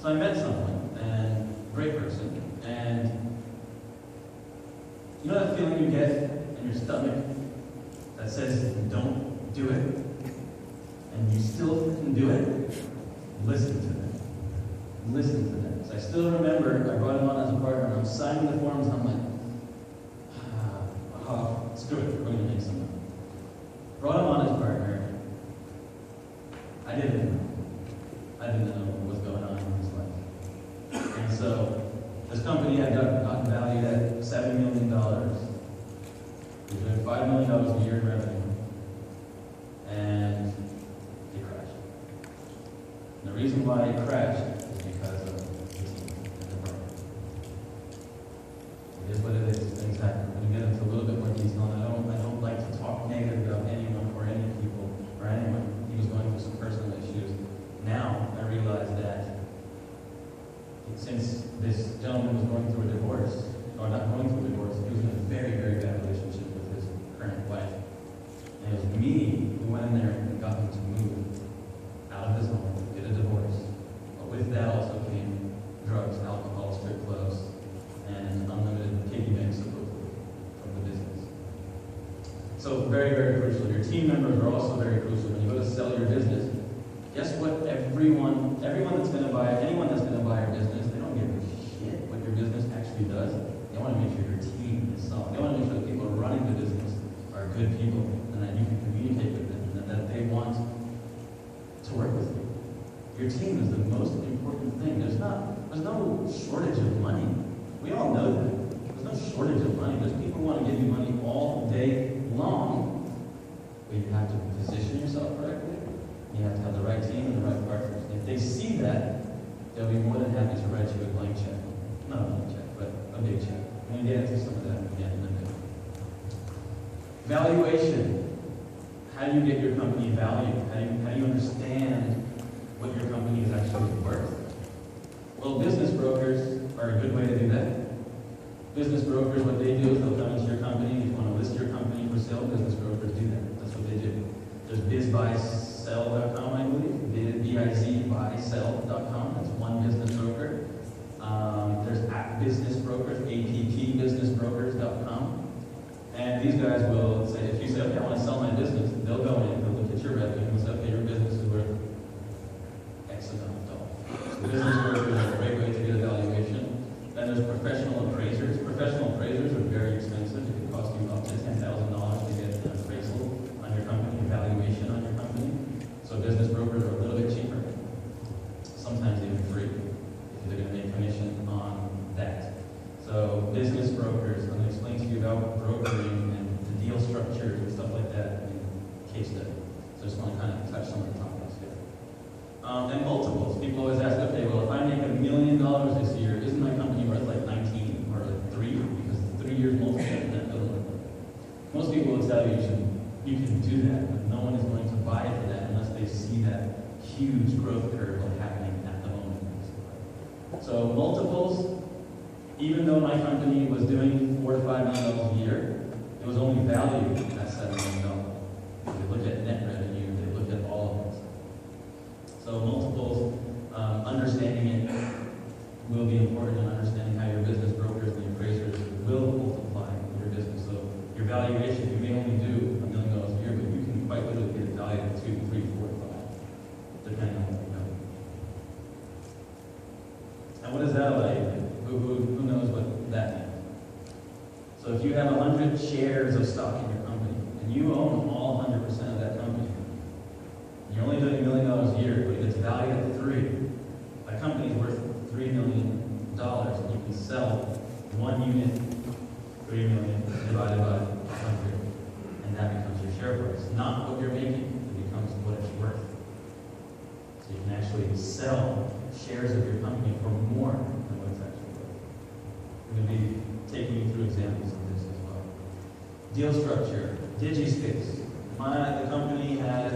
So I met someone, and great person, and you know that feeling you get in your stomach that says, don't do it, and you still can do it? Listen to them. Listen to them. So I still remember, I brought him on as a partner, and I'm signing the forms, and I'm like, screw it, we're going to make some money. Brought him on as partner. I didn't know. I didn't know what was going on in his life. And so, this company had gotten valued at $7 million. We were doing $5 million a year in revenue. And it crashed. And the reason why it crashed is because of the team and the partner. It is what it is. Things happen. I'm going to get into a little bit more detail. And I don't like to talk negative about anyone or any people or anyone. He was going through some personal issues. Now I realize that since this gentleman was going through a divorce, or not going through a divorce, he was in a very, very bad relationship with his current wife. And it was me who went in there and got him to move out of his home, get a divorce. But with that also came drugs, alcohol, strip clubs, and unlimited piggy banks from the business. So very, very crucial. Your team members are also very crucial. When you go to sell your business, guess what? Anyone that's going to buy your business, they don't give a shit what your business actually does. They want to make sure your team is solid. They want to make sure the people running the business are good people, and that you can communicate with them, and that they want to work with you. Your team is the most important thing. There's no shortage of money. We all know that. There's no shortage of money. There's people who want to give you money all day long, but you have to position yourself correctly. You have to have the right team and the right partners. If they see that, they'll be more than happy to write you a blank check. Not a blank check, but a big check. I'm going to get into some of that again in a minute. Valuation. How do you get your company valued? How do you understand what your company is actually worth? Well, business brokers are a good way to do that. Business brokers, what they do is they'll come into your company. If you want to list your company for sale, business brokers do that. That's what they do. There's bizbuysell.com, I believe. bizbuysell.com. That's one business broker. There's business brokers, appbusinessbrokers.com. And these guys will say, if you say, okay, I want to sell my business, they'll go in, they'll look at your revenue, and say, okay, your business is worth X amount of dollars. So business brokers are a great way to get a valuation. Then there's professional appraisers. Professional appraisers are very expensive. It can cost you up to $10,000 to get an appraisal on your company, evaluation on your company. So business brokers are a little bit cheaper, sometimes even free, if they're going to make commission on that. So business brokers, I'm going to explain to you about brokering and the deal structures and stuff like that in case study. So I just want to kind of touch some of the topics here. And multiples. People always ask, okay, well, if I make $1 million this year, isn't my company worth like 19 or like 3? Because 3 years multiple, that doesn't work. Most people will tell you you can do that, but no one is going to buy it for that unless they see that huge growth curve happening at the moment. So multiples, even though my company was doing $4 to $5 million a year, it was only valued at $7 million. If you look at net revenue, they look at all of it. So multiples, understanding it will be important, and understanding how your business brokers and the appraisers will multiply your business. So your valuation, you may only do $1 million a year, but you can quite literally get it valued at 2, 3, 4, 5, depending on what you know. And what does that allow you to do? Who knows what that means? So if you have 100 shares of stock in your company, and you own all 100% of that company, and you're only doing $1 million a year, but it's valued at 3, that company's worth $3 million, and you can sell 1 unit, $3 million, divided by 100, and that becomes your share price. Not what you're making, it becomes what it's worth. So you can actually sell shares of your company for more than what it's actually worth. I'm going to be taking you through examples of this as well. Deal structure, DigiSpace. The company had